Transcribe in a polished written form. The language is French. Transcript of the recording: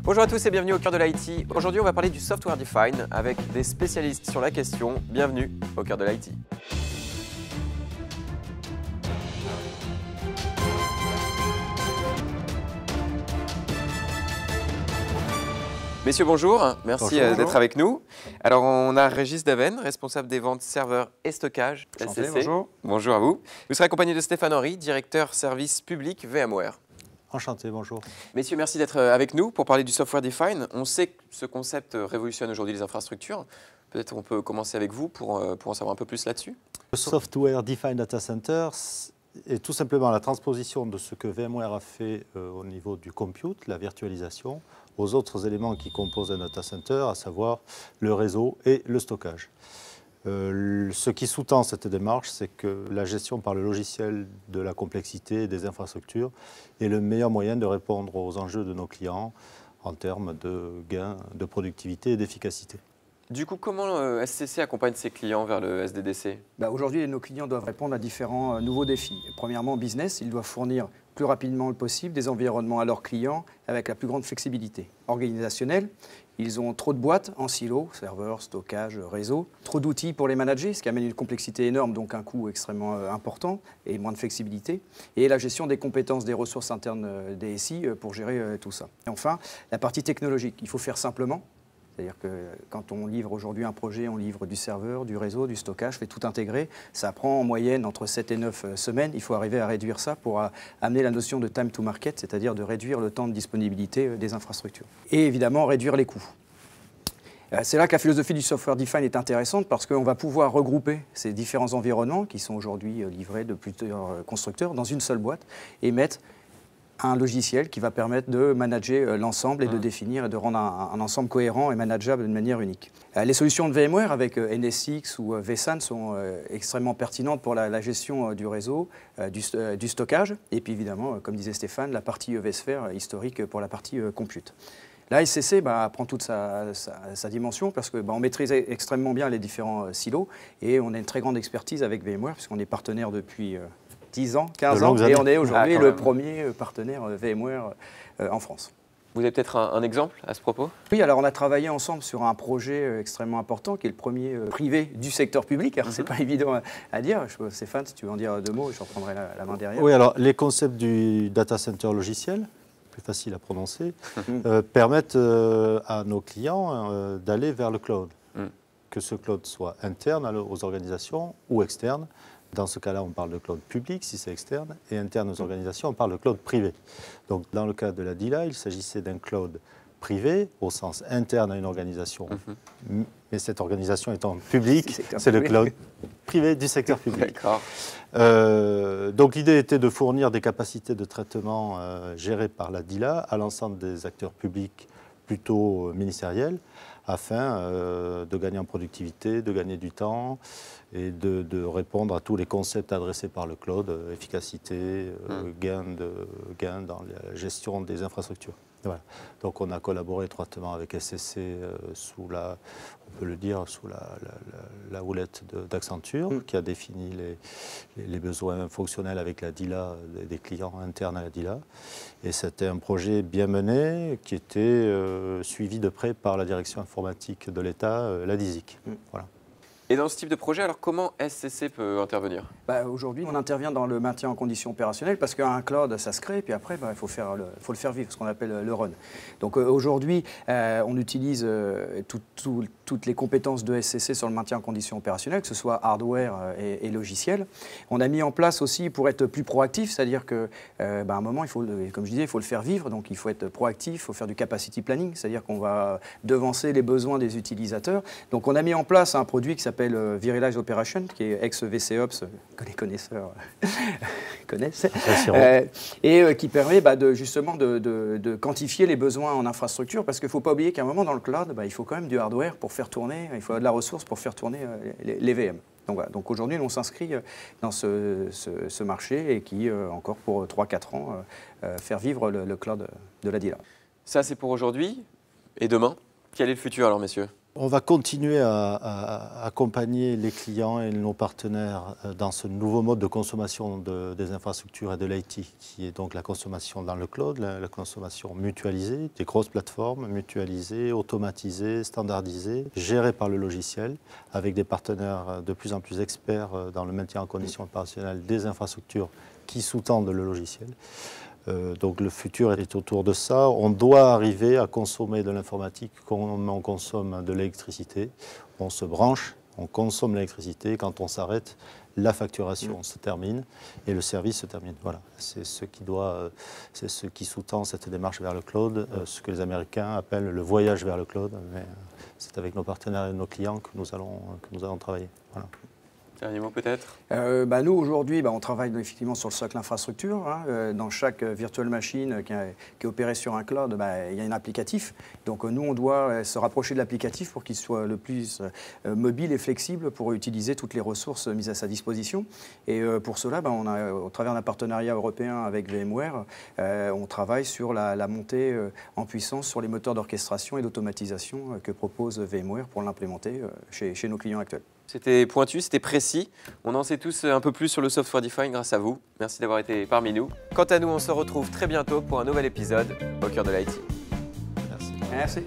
Bonjour à tous et bienvenue au cœur de l'IT. Aujourd'hui, on va parler du software defined avec des spécialistes sur la question. Bienvenue au cœur de l'IT. Messieurs, bonjour. Merci d'être avec nous. Alors, on a Régis Daven, responsable des ventes serveurs et stockage Enchanté, SCC. bonjour. Bonjour à vous. Vous serez accompagné de Stéphane Henry, directeur service public VMware. Enchanté, bonjour. Messieurs, merci d'être avec nous pour parler du software defined. On sait que ce concept révolutionne aujourd'hui les infrastructures. Peut-être on peut commencer avec vous pour en savoir un peu plus là-dessus. Le software defined data center est tout simplement la transposition de ce que VMware a fait au niveau du compute, la virtualisation, aux autres éléments qui composent un data center, à savoir le réseau et le stockage. Ce qui sous-tend cette démarche, c'est que la gestion par le logiciel de la complexité des infrastructures est le meilleur moyen de répondre aux enjeux de nos clients en termes de gains de productivité et d'efficacité. Du coup, comment SCC accompagne ses clients vers le SDDC? Aujourd'hui, nos clients doivent répondre à différents nouveaux défis. Premièrement, business, ils doivent fournir plus rapidement le possible des environnements à leurs clients avec la plus grande flexibilité. Organisationnel, ils ont trop de boîtes en silo, serveurs, stockage, réseau, trop d'outils pour les manager, ce qui amène une complexité énorme, donc un coût extrêmement important et moins de flexibilité. Et la gestion des compétences des ressources internes des SI pour gérer tout ça. Et enfin, la partie technologique, il faut faire simplement. C'est-à-dire que quand on livre aujourd'hui un projet, on livre du serveur, du réseau, du stockage, fait tout intégrer. Ça prend en moyenne entre 7 et 9 semaines. Il faut arriver à réduire ça pour amener la notion de time to market, c'est-à-dire de réduire le temps de disponibilité des infrastructures. Et évidemment, réduire les coûts. C'est là que la philosophie du software defined est intéressante parce qu'on va pouvoir regrouper ces différents environnements qui sont aujourd'hui livrés de plusieurs constructeurs dans une seule boîte et mettre un logiciel qui va permettre de manager l'ensemble et de définir et de rendre un ensemble cohérent et manageable de manière unique. Les solutions de VMware avec NSX ou vSAN sont extrêmement pertinentes pour la gestion du réseau, du stockage et puis évidemment, comme disait Stéphane, la partie vSphere historique pour la partie compute. Là, SCC prend toute sa dimension parce qu'on maîtrise extrêmement bien les différents silos et on a une très grande expertise avec VMware puisqu'on est partenaire depuis 10 ans, 15 ans, et on est aujourd'hui le premier partenaire VMware en France. Vous avez peut-être un exemple à ce propos? Oui, alors on a travaillé ensemble sur un projet extrêmement important qui est le premier privé du secteur public. Alors, c'est pas évident à dire. Stéphane, si tu veux en dire deux mots, je reprendrai la main derrière. Oui, alors les concepts du data center logiciel, plus facile à prononcer, permettent à nos clients d'aller vers le cloud. Que ce cloud soit interne aux organisations ou externe. Dans ce cas-là, on parle de cloud public, si c'est externe, et interne aux organisations, on parle de cloud privé. Donc, dans le cas de la DILA, il s'agissait d'un cloud privé, au sens interne à une organisation, mais cette organisation étant publique, c'est le cloud privé du secteur public. Donc, l'idée était de fournir des capacités de traitement gérées par la DILA à l'ensemble des acteurs publics plutôt ministériels, afin de gagner en productivité, de gagner du temps et de répondre à tous les concepts adressés par le cloud, efficacité, gain dans la gestion des infrastructures. Voilà. Donc on a collaboré étroitement avec SCC sous on peut le dire, sous la houlette d'Accenture, qui a défini les besoins fonctionnels avec la DILA, des clients internes à la DILA. Et c'était un projet bien mené qui était suivi de près par la direction informatique de l'État, la DISIC. Voilà. Et dans ce type de projet, alors comment SCC peut intervenir? Aujourd'hui, on intervient dans le maintien en condition opérationnelle parce qu'un cloud, ça se crée, et puis après, il faut le faire vivre, ce qu'on appelle le run. Donc aujourd'hui, on utilise toutes les compétences de SCC sur le maintien en condition opérationnelle, que ce soit hardware et logiciel. On a mis en place aussi pour être plus proactif, c'est-à-dire qu'à un moment, comme je disais, il faut le faire vivre, donc il faut être proactif, il faut faire du capacity planning, c'est-à-dire qu'on va devancer les besoins des utilisateurs. Donc on a mis en place un produit qui s'appelle Virtualized Operation, qui est ex-VCOps, que les connaisseurs connaissent, et qui permet justement de quantifier les besoins en infrastructure, parce qu'il ne faut pas oublier qu'à un moment dans le cloud, il faut quand même du hardware pour faire tourner, il faut de la ressource pour faire tourner les VM. Donc, voilà. Donc aujourd'hui, on s'inscrit dans ce marché et qui, encore pour 3-4 ans, faire vivre le cloud de la DILA. Ça, c'est pour aujourd'hui. Et demain, quel est le futur alors, messieurs? On va continuer à accompagner les clients et nos partenaires dans ce nouveau mode de consommation des infrastructures et de l'IT, qui est donc la consommation dans le cloud, la consommation mutualisée, des grosses plateformes mutualisées, automatisées, standardisées, gérées par le logiciel, avec des partenaires de plus en plus experts dans le maintien en condition opérationnelle des infrastructures qui sous-tendent le logiciel. Donc le futur est autour de ça. On doit arriver à consommer de l'informatique comme on consomme de l'électricité. On se branche, on consomme l'électricité. Quand on s'arrête, la facturation se termine et le service se termine. Voilà, c'est ce qui sous-tend cette démarche vers le cloud, ce que les Américains appellent le voyage vers le cloud. Mais c'est avec nos partenaires et nos clients que nous allons travailler. Voilà. Dernier mot peut-être. Nous, aujourd'hui, on travaille effectivement sur le socle infrastructure. Dans chaque virtual machine qui est opérée sur un cloud, il y a un applicatif. Donc nous, on doit se rapprocher de l'applicatif pour qu'il soit le plus mobile et flexible pour utiliser toutes les ressources mises à sa disposition. Et pour cela, au travers d'un partenariat européen avec VMware, on travaille sur la montée en puissance sur les moteurs d'orchestration et d'automatisation que propose VMware pour l'implémenter chez nos clients actuels. C'était pointu, c'était précis. On en sait tous un peu plus sur le software defined grâce à vous. Merci d'avoir été parmi nous. Quant à nous, on se retrouve très bientôt pour un nouvel épisode au cœur de l'IT. Merci.